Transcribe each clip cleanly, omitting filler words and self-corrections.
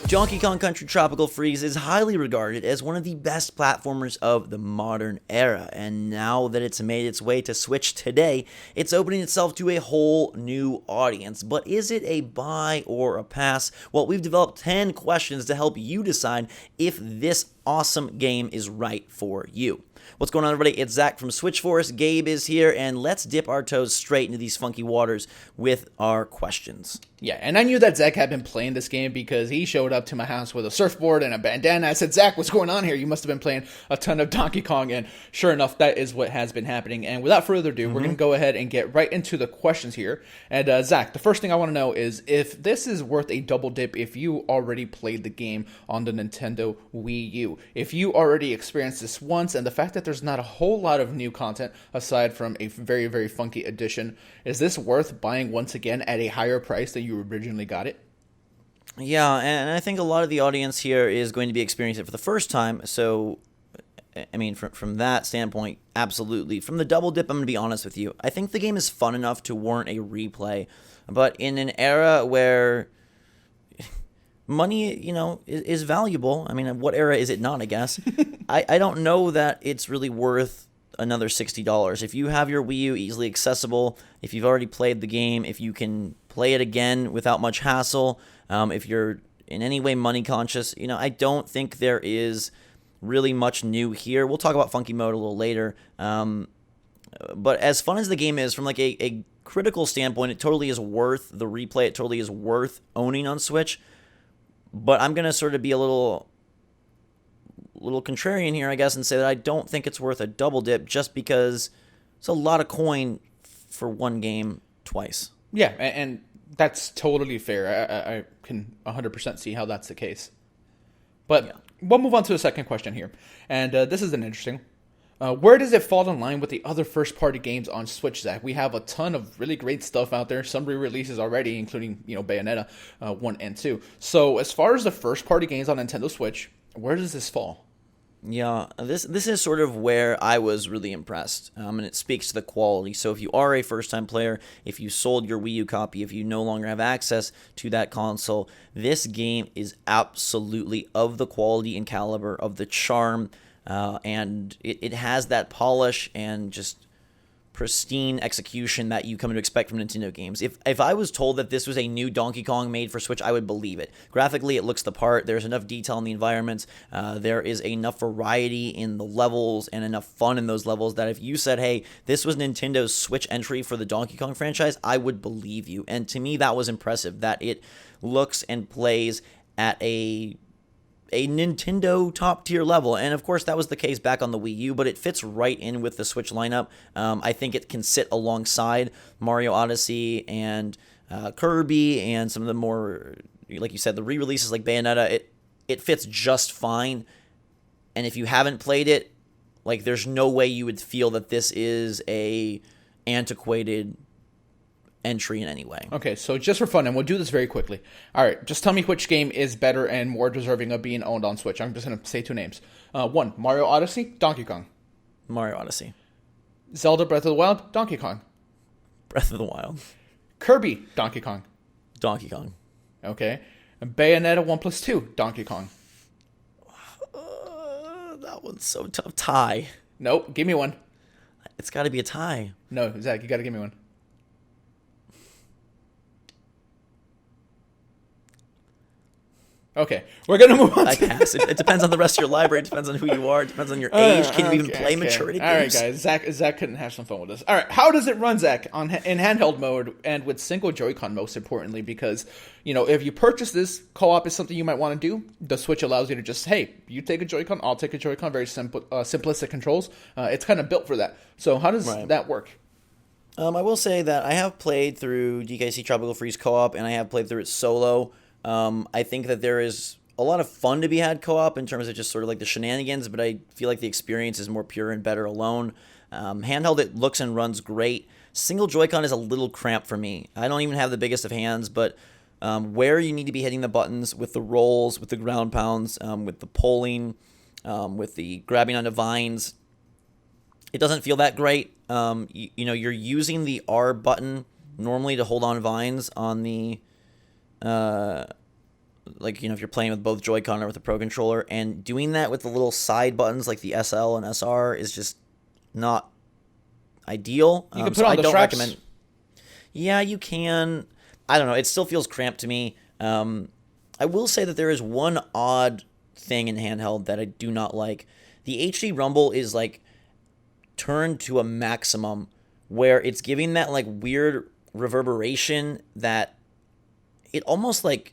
Donkey Kong Country Tropical Freeze is highly regarded as one of the best platformers of the modern era, and now that it's made its way to Switch today, it's opening itself to a whole new audience. But is it a buy or a pass? Well, we've developed 10 questions to help you decide if this awesome game is right for you. What's going on, everybody? It's Zach from SwitchForce. Gabe is here, and let's dip our toes straight into these funky waters with our questions. Yeah, and I knew that Zach had been playing this game because he showed up to my house with a surfboard and a bandana. I said, Zach, what's going on here? You must have been playing a ton of Donkey Kong, and sure enough, that is what has been happening. And without further ado, we're going to go ahead and get right into the questions here. And Zach, the first thing I want to know is if this is worth a double dip if you already played the game on the Nintendo Wii U. If you already experienced this once, and the fact that there's not a whole lot of new content aside from a very, very funky edition, is this worth buying once again at a higher price than you originally got it? Yeah, and I think a lot of the audience here is going to be experiencing it for the first time, so, I mean, from that standpoint, absolutely. From the double dip, I'm going to be honest with you. I think the game is fun enough to warrant a replay, but in an era where money, is valuable, I mean, what era is it not, I guess? I don't know that it's really worth another $60. If you have your Wii U easily accessible, if you've already played the game, if you can play it again without much hassle, if you're in any way money conscious, I don't think there is really much new here. We'll talk about funky mode a little later, but as fun as the game is, from like a critical standpoint, it totally is worth the replay. It totally is worth owning on Switch, but I'm going to sort of be a little contrarian here, I guess, and say that I don't think it's worth a double dip just because it's a lot of coin for one game twice. Yeah, and that's totally fair. I can 100% see how that's the case. But yeah. We'll move on to the second question here, and this is an interesting. Where does it fall in line with the other first-party games on Switch, Zach? We have a ton of really great stuff out there, some re-releases already, including Bayonetta 1 and 2. So as far as the first-party games on Nintendo Switch, where does this fall? Yeah, this is sort of where I was really impressed, and it speaks to the quality. So if you are a first-time player, if you sold your Wii U copy, if you no longer have access to that console, this game is absolutely of the quality and caliber, of the charm, and it has that polish and just pristine execution that you come to expect from Nintendo games. If I was told that this was a new Donkey Kong made for Switch, I would believe it. Graphically, it looks the part. There's enough detail in the environments. There is enough variety in the levels and enough fun in those levels that if you said, hey, this was Nintendo's Switch entry for the Donkey Kong franchise, I would believe you. And to me, that was impressive, that it looks and plays at a Nintendo top-tier level, and of course that was the case back on the Wii U, but it fits right in with the Switch lineup. I think it can sit alongside Mario Odyssey and Kirby and some of the more, like you said, the re-releases like Bayonetta. It fits just fine, and if you haven't played it, like there's no way you would feel that this is a antiquated entry in any way. Okay, so just for fun, and we'll do this very quickly. All right, just tell me which game is better and more deserving of being owned on Switch. I'm just going to say two names. One, Mario Odyssey, Donkey Kong. Mario Odyssey. Zelda Breath of the Wild, Donkey Kong. Breath of the Wild. Kirby, Donkey Kong. Donkey Kong. Okay. And Bayonetta 1+2, Donkey Kong. That one's so tough. Tie. Nope, give me one. It's got to be a tie. No, Zach, you got to give me one. Okay, we're going to move on. I pass. It depends on the rest of your library. It depends on who you are. It depends on your age. Can you even play maturity games? All right, guys. Zach couldn't have some fun with us. All right, how does it run, Zach, in handheld mode and with single Joy-Con, most importantly? Because, if you purchase this, co-op is something you might want to do. The Switch allows you to just, hey, you take a Joy-Con, I'll take a Joy-Con. Very simple, simplistic controls. It's kind of built for that. So how does that work? I will say that I have played through DKC Tropical Freeze co-op, and I have played through it solo. I think that there is a lot of fun to be had co-op in terms of just sort of like the shenanigans, but I feel like the experience is more pure and better alone. Handheld, it looks and runs great. Single Joy-Con is a little cramped for me. I don't even have the biggest of hands, but where you need to be hitting the buttons with the rolls, with the ground pounds, with the pulling, with the grabbing onto vines, it doesn't feel that great. You're using the R button normally to hold on vines on the like, if you're playing with both Joy-Con or with a Pro Controller, and doing that with the little side buttons like the SL and SR is just not ideal. You can put so on I the don't straps. recommend. Yeah, you can. I don't know. It still feels cramped to me. I will say that there is one odd thing in handheld that I do not like. The HD rumble is like turned to a maximum where it's giving that like weird reverberation that it almost like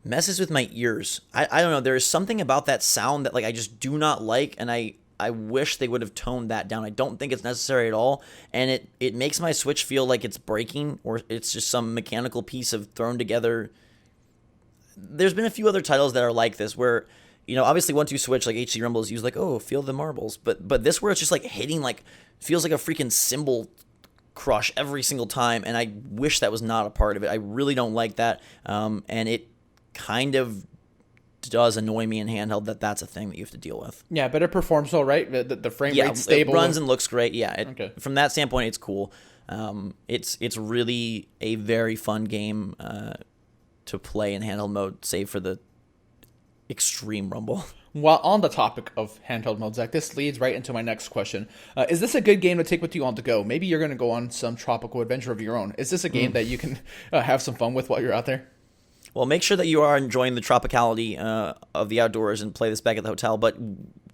messes with my ears. I don't know. There is something about that sound that like I just do not like, and I wish they would have toned that down. I don't think it's necessary at all, and it makes my Switch feel like it's breaking or it's just some mechanical piece of thrown together. There's been a few other titles that are like this where, obviously 1-2 Switch, like HD Rumble is used like, oh, feel the marbles. But this where it's just like hitting like, feels like a freaking cymbal crush every single time, and I wish that was not a part of it. I really don't like that, and it kind of does annoy me in handheld that's a thing that you have to deal with. Yeah, but it performs well, right? The frame rate's It stable. runs and looks great. Yeah, Okay. From that standpoint, it's cool. It's really a very fun game to play in handheld mode, save for the extreme rumble. While on the topic of handheld mode, Zach, this leads right into my next question. Is this a good game to take with you on the go? Maybe you're going to go on some tropical adventure of your own. Is this a game that you can have some fun with while you're out there? Well, make sure that you are enjoying the tropicality of the outdoors and play this back at the hotel,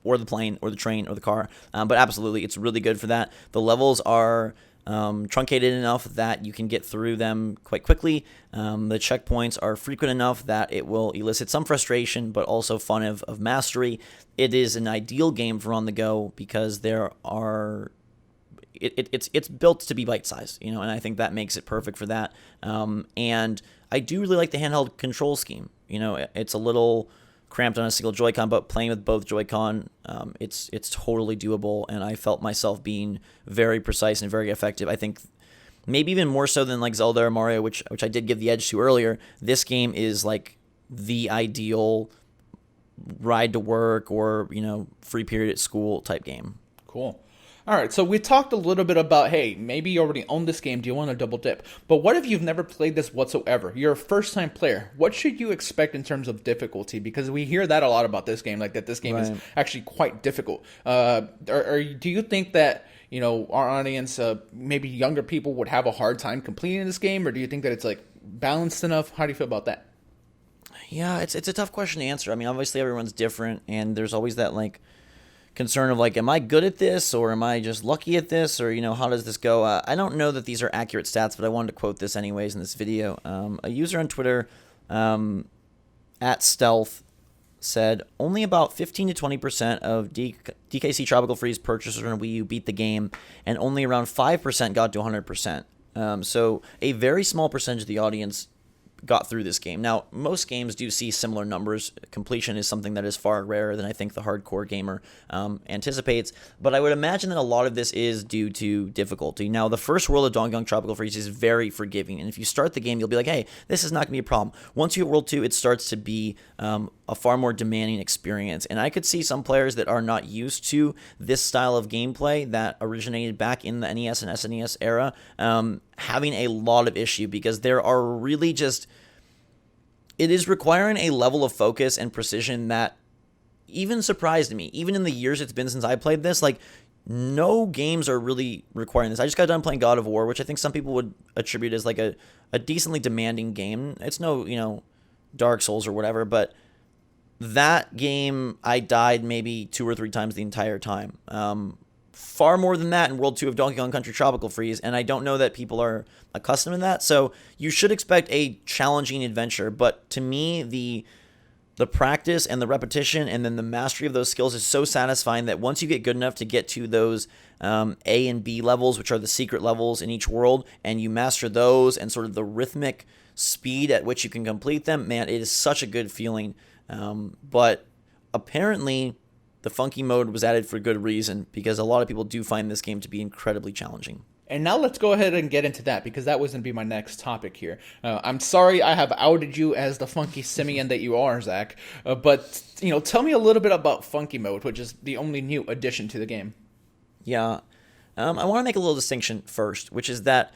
or the plane, or the train, or the car. But absolutely, it's really good for that. The levels are truncated enough that you can get through them quite quickly. The checkpoints are frequent enough that it will elicit some frustration, but also fun of mastery. It is an ideal game for on the go because there are. It's built to be bite-sized, and I think that makes it perfect for that. And I do really like the handheld control scheme. It's a little cramped on a single Joy-Con, but playing with both Joy-Con, it's totally doable, and I felt myself being very precise and very effective. I think maybe even more so than like Zelda or Mario, which I did give the edge to earlier. This game is like the ideal ride to work or free period at school type game. Cool. All right, so we talked a little bit about, hey, maybe you already own this game. Do you want to double dip? But what if you've never played this whatsoever? You're a first-time player. What should you expect in terms of difficulty? Because we hear that a lot about this game, like that this game is actually quite difficult. Do you think that our audience, maybe younger people, would have a hard time completing this game, or do you think that it's like balanced enough? How do you feel about that? Yeah, it's a tough question to answer. I mean, obviously everyone's different, and there's always that like concern of like, am I good at this or am I just lucky at this, or how does this go? I don't know that these are accurate stats, but I wanted to quote this anyways in this video. A user on Twitter at Stealth said only about 15 to 20% of DKC Tropical Freeze purchasers on Wii U beat the game, and only around 5% got to 100%. So a very small percentage of the audience got through this game. Now, most games do see similar numbers. Completion is something that is far rarer than I think the hardcore gamer anticipates, but I would imagine that a lot of this is due to difficulty. Now, the first world of Donkey Kong Tropical Freeze is very forgiving, and if you start the game, you'll be like, hey, this is not going to be a problem. Once you hit World 2, it starts to be a far more demanding experience, and I could see some players that are not used to this style of gameplay that originated back in the NES and SNES era having a lot of issue, because there are really just, it is requiring a level of focus and precision that even surprised me. Even in the years it's been since I played this, like, no games are really requiring this. I just got done playing God of War, which I think some people would attribute as like a decently demanding game. It's no, Dark Souls or whatever, but that game I died maybe 2 or 3 times the entire time. Far more than that in World 2 of Donkey Kong Country Tropical Freeze, and I don't know that people are accustomed to that, so you should expect a challenging adventure, but to me, the practice and the repetition and then the mastery of those skills is so satisfying that once you get good enough to get to those A and B levels, which are the secret levels in each world, and you master those and sort of the rhythmic speed at which you can complete them, man, it is such a good feeling. But apparently the funky mode was added for good reason, because a lot of people do find this game to be incredibly challenging. And now let's go ahead and get into that, because that was going to be my next topic here. I'm sorry I have outed you as the funky simian that you are, Zach. But tell me a little bit about funky mode, which is the only new addition to the game. Yeah. I want to make a little distinction first, which is that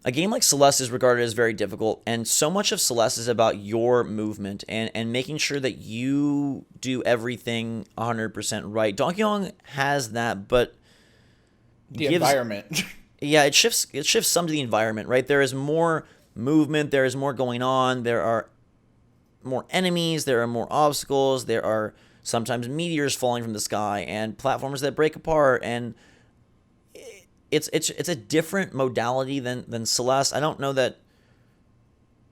A game like Celeste is regarded as very difficult, and so much of Celeste is about your movement and making sure that you do everything 100% right. Donkey Kong has that, but The environment. yeah, it shifts some to the environment, right? There is more movement, there is more going on, there are more enemies, there are more obstacles, there are sometimes meteors falling from the sky and platformers that break apart, and it's a different modality than Celeste. I don't know that,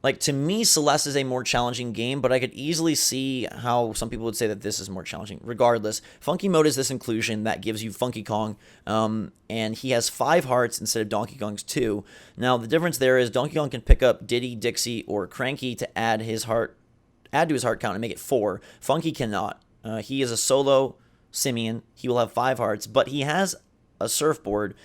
like, to me, Celeste is a more challenging game, but I could easily see how some people would say that this is more challenging. Regardless, Funky Mode is this inclusion that gives you Funky Kong, and he has 5 hearts instead of Donkey Kong's 2. Now, the difference there is Donkey Kong can pick up Diddy, Dixie, or Cranky to add to his heart count and make it 4. Funky cannot. He is a solo simian. He will have 5 hearts, but he has a surfboard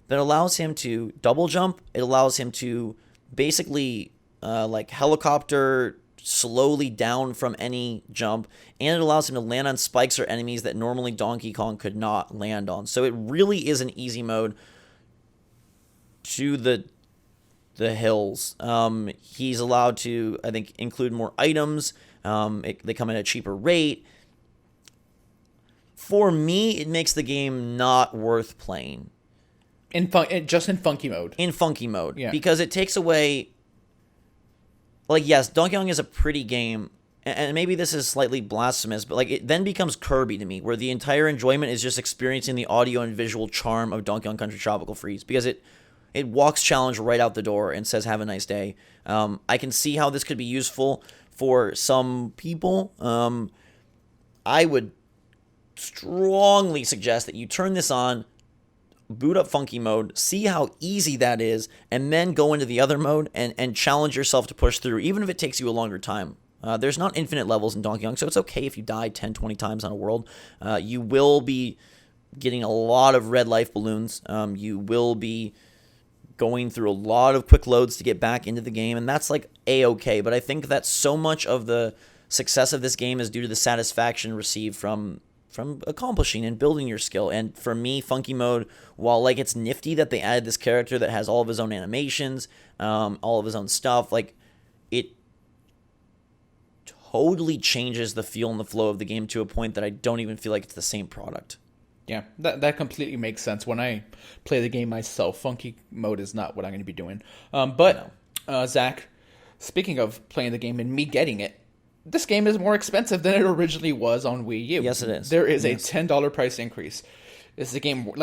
that allows him to double jump. It allows him to basically like helicopter slowly down from any jump, and it allows him to land on spikes or enemies that normally Donkey Kong could not land on. So it really is an easy mode to the hills. He's allowed to, I think, include more items. They come at a cheaper rate. For me, it makes the game not worth playing. Just in Funky Mode. In Funky Mode. Yeah. Because it takes away... Like, yes, Donkey Kong is a pretty game, and maybe this is slightly blasphemous, but, like, it then becomes Kirby to me, where the entire enjoyment is just experiencing the audio and visual charm of Donkey Kong Country Tropical Freeze, because it walks challenge right out the door and says, have a nice day. I can see how this could be useful for some people. I would strongly suggest that you turn this on, boot up Funky Mode, see how easy that is, and then go into the other mode and challenge yourself to push through, even if it takes you a longer time. There's not infinite levels in Donkey Kong, so it's okay if you die 10, 20 times on a world. You will be getting a lot of red life balloons. You will be going through a lot of quick loads to get back into the game, and that's like A-okay. But I think that so much of the success of this game is due to the satisfaction received from accomplishing and building your skill. And for me, Funky Mode, while like it's nifty that they added this character that has all of his own animations, all of his own stuff, like it totally changes the feel and the flow of the game to a point that I don't even feel like it's the same product. Yeah, that completely makes sense. When I play the game myself, Funky Mode is not what I'm going to be doing. But Zach, speaking of playing the game and me getting it, this game is more expensive than it originally was on Wii U. Yes, it is. There is a $10 price increase. Is the game worth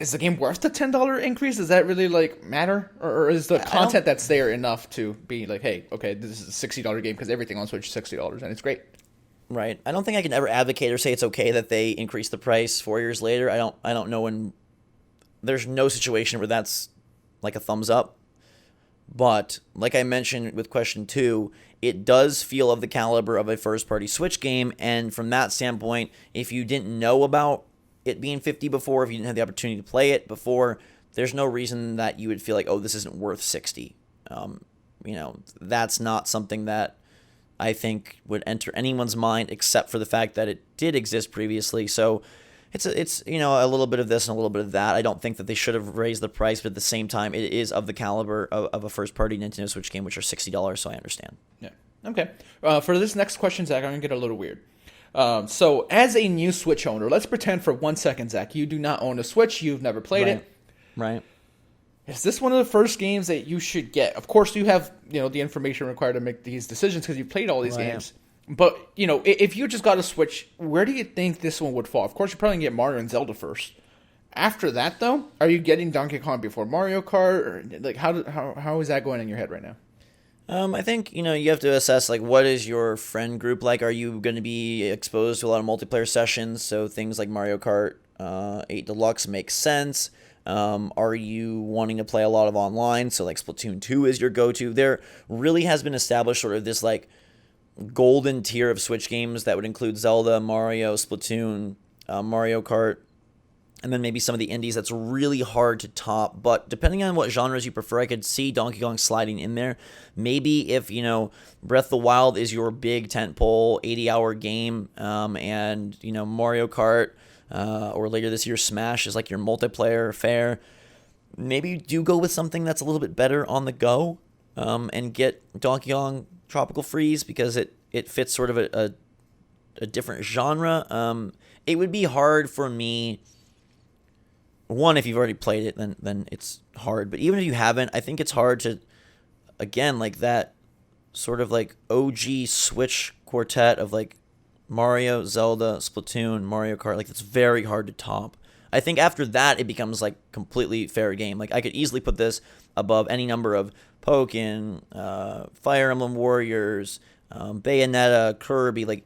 the $10 increase? Does that really matter, or is the content that's there enough to be like, hey, okay, this is a $60 game because everything on Switch is $60 and it's great? Right. I don't think I can ever advocate or say it's okay that they increase the price 4 years later. I don't know when. There's no situation where that's like a thumbs up. But like I mentioned with question 2, it does feel of the caliber of a first-party Switch game, and from that standpoint, if you didn't know about it being $50 before, if you didn't have the opportunity to play it before, there's no reason that you would feel like, oh, this isn't worth $60. That's not something that I think would enter anyone's mind, except for the fact that it did exist previously. So it's a little bit of this and a little bit of that. I don't think that they should have raised the price, but at the same time, it is of the caliber of a first-party Nintendo Switch game, which are $60, so I understand. Yeah. Okay. For this next question, Zach, I'm going to get a little weird. So, as a new Switch owner, let's pretend for 1 second, Zach, you do not own a Switch, you've never played it. Right. Is this one of the first games that you should get? Of course, you have the information required to make these decisions because you've played all these games. But, if you just got a Switch, where do you think this one would fall? Of course, you're probably going to get Mario and Zelda first. After that, though, are you getting Donkey Kong before Mario Kart? Or, how is that going in your head right now? I think, you have to assess, what is your friend group like? Are you going to be exposed to a lot of multiplayer sessions? So things like Mario Kart 8 Deluxe makes sense. Are you wanting to play a lot of online? So, Splatoon 2 is your go-to. There really has been established sort of this, golden tier of Switch games that would include Zelda, Mario, Splatoon, Mario Kart, and then maybe some of the indies that's really hard to top. But depending on what genres you prefer, I could see Donkey Kong sliding in there. Maybe if, Breath of the Wild is your big tentpole 80-hour game, and, Mario Kart, or later this year Smash is your multiplayer affair, maybe do go with something that's a little bit better on the go, and get Donkey Kong Tropical Freeze because it fits sort of a different genre. It would be hard for me. One, if you've already played it, then it's hard. But even if you haven't, I think it's hard to, again, like that sort of like OG Switch quartet of like Mario, Zelda, Splatoon, Mario Kart. Like, it's very hard to top. I think after that, it becomes like completely fair game. Like, I could easily put this above any number of Pokken, Fire Emblem Warriors, Bayonetta, Kirby. Like,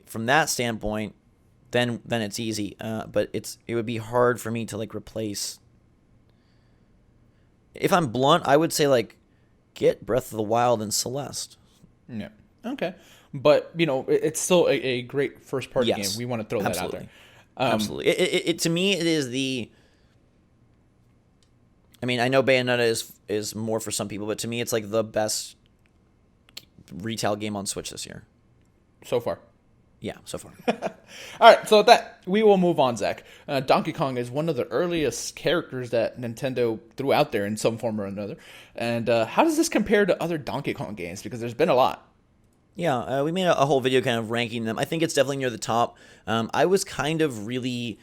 from that standpoint, then it's easy. But it would be hard for me to like replace. If I'm blunt, I would say like get Breath of the Wild and Celeste. Yeah. Okay. But it's still a great first party game. We want to throw that out there. Absolutely. It to me it is the. I mean, I know Bayonetta is more for some people, but to me it's like the best retail game on Switch this year. So far. Yeah, so far. All right, so with that, we will move on, Zach. Donkey Kong is one of the earliest characters that Nintendo threw out there in some form or another. And how does this compare to other Donkey Kong games? Because there's been a lot. Yeah, we made a whole video kind of ranking them. I think it's definitely near the top. I was kind of really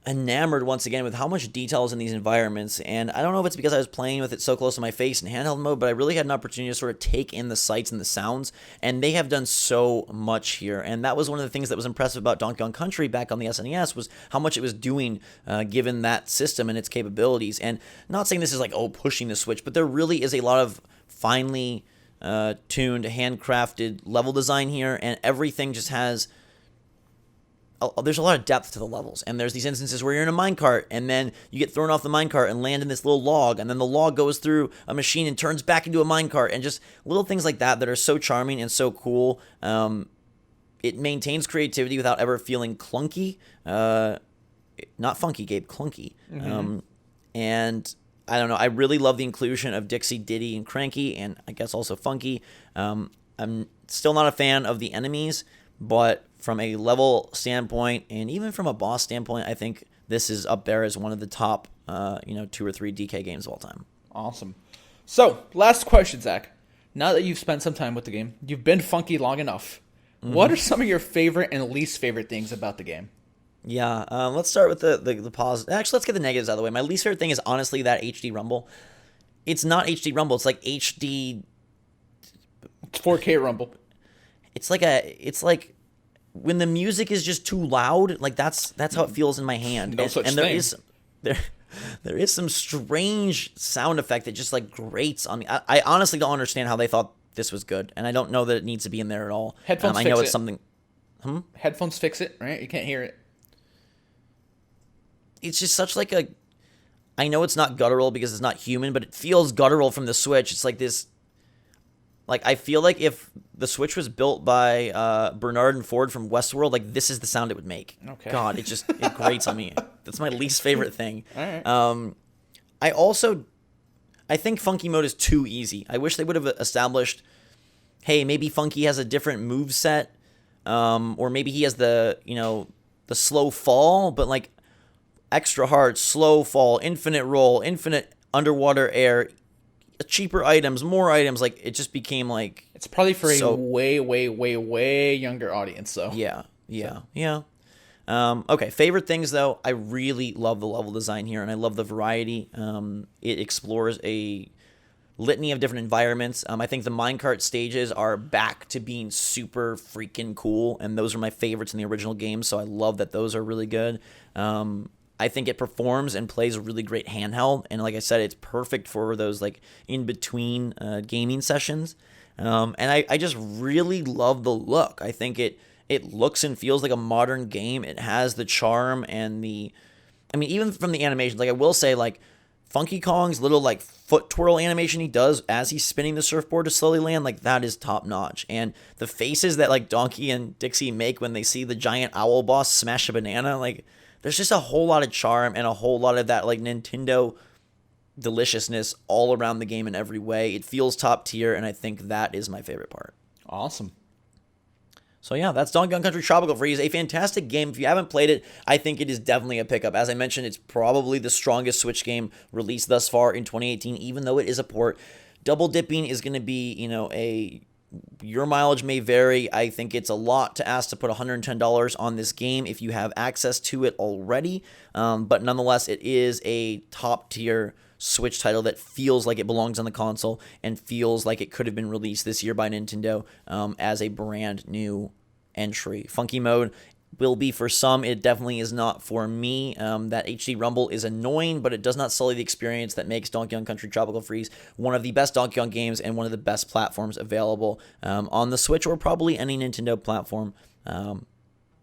enamored once again with how much detail is in these environments, and I don't know if it's because I was playing with it so close to my face in handheld mode, but I really had an opportunity to sort of take in the sights and the sounds, and they have done so much here. And that was one of the things that was impressive about Donkey Kong Country back on the SNES, was how much it was doing given that system and its capabilities. And not saying this is like pushing the Switch, but there really is a lot of finely tuned, handcrafted level design here, and everything just has. There's a lot of depth to the levels, and there's these instances where you're in a minecart, and then you get thrown off the minecart and land in this little log, and then the log goes through a machine and turns back into a minecart, and just little things like that are so charming and so cool. It maintains creativity without ever feeling clunky. Not funky, Gabe, clunky. Mm-hmm. And I don't know, I really love the inclusion of Dixie, Diddy, and Cranky, and I guess also Funky. I'm still not a fan of the enemies, but from a level standpoint and even from a boss standpoint, I think this is up there as one of the top, 2 or 3 DK games of all time. Awesome. So, last question, Zach. Now that you've spent some time with the game, you've been funky long enough. Mm-hmm. What are some of your favorite and least favorite things about the game? Yeah, let's start with the positive. Actually, let's get the negatives out of the way. My least favorite thing is honestly that HD Rumble. It's not HD Rumble. It's like HD. It's 4K Rumble. It's like when the music is just too loud. Like that's how it feels in my hand. No such thing. There is some strange sound effect that just like grates on me. I honestly don't understand how they thought this was good, and I don't know that it needs to be in there at all. Headphones I know fix it's it. something. Headphones fix it, right? You can't hear it. It's just such like a. I know it's not guttural because it's not human, but it feels guttural from the Switch. It's like this. Like, I feel like if the Switch was built by Bernard and Ford from Westworld, like, this is the sound it would make. Okay. God, it grates on me. That's my least favorite thing. All right. I think Funky mode is too easy. I wish they would have established, hey, maybe Funky has a different move set, or maybe he has the slow fall, but, like, extra hard, slow fall, infinite roll, infinite underwater air, cheaper items, more items. Like, it just became like it's probably for a way, way, way, way younger audience. So yeah. Okay, favorite things though. I really love the level design here, and I love the variety. It explores a litany of different environments. I think the minecart stages are back to being super freaking cool, and those are my favorites in the original game. So I love that those are really good. I think it performs and plays a really great handheld, and like I said, it's perfect for those like in between gaming sessions. And I just really love the look. I think it looks and feels like a modern game. It has the charm and even from the animation, like I will say, like Funky Kong's little like foot twirl animation he does as he's spinning the surfboard to slowly land, like that is top notch. And the faces that like Donkey and Dixie make when they see the giant owl boss smash a banana, like. There's just a whole lot of charm and a whole lot of that like Nintendo deliciousness all around the game in every way. It feels top tier, and I think that is my favorite part. Awesome. So yeah, that's Donkey Kong Country Tropical Freeze, a fantastic game. If you haven't played it, I think it is definitely a pickup. As I mentioned, it's probably the strongest Switch game released thus far in 2018, even though it is a port. Double dipping is going to be, your mileage may vary. I think it's a lot to ask to put $110 on this game if you have access to it already. But nonetheless, it is a top tier Switch title that feels like it belongs on the console and feels like it could have been released this year by Nintendo as a brand new entry. Funky mode will be for some. It definitely is not for me. That HD rumble is annoying, but it does not sully the experience that makes Donkey Kong Country Tropical Freeze one of the best Donkey Kong games and one of the best platforms available on the Switch or probably any Nintendo platform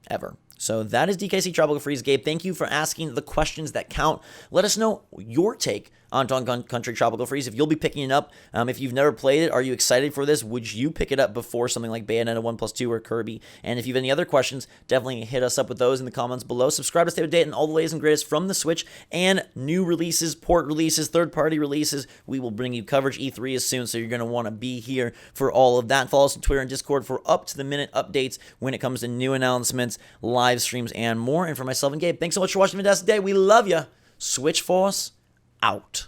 ever. So that is DKC Tropical Freeze. Gabe, thank you for asking the questions that count. Let us know your take on Donkey Kong Country Tropical Freeze. If you'll be picking it up, if you've never played it, are you excited for this? Would you pick it up before something like Bayonetta 1+2 or Kirby? And if you have any other questions, definitely hit us up with those in the comments below. Subscribe to stay up to date on all the latest and greatest from the Switch and new releases, port releases, third-party releases. We will bring you coverage. E3 is soon, so you're going to want to be here for all of that. Follow us on Twitter and Discord for up-to-the-minute updates when it comes to new announcements, live streams, and more. And for myself and Gabe, thanks so much for watching the Fantastic Day. We love you. SwitchForce out.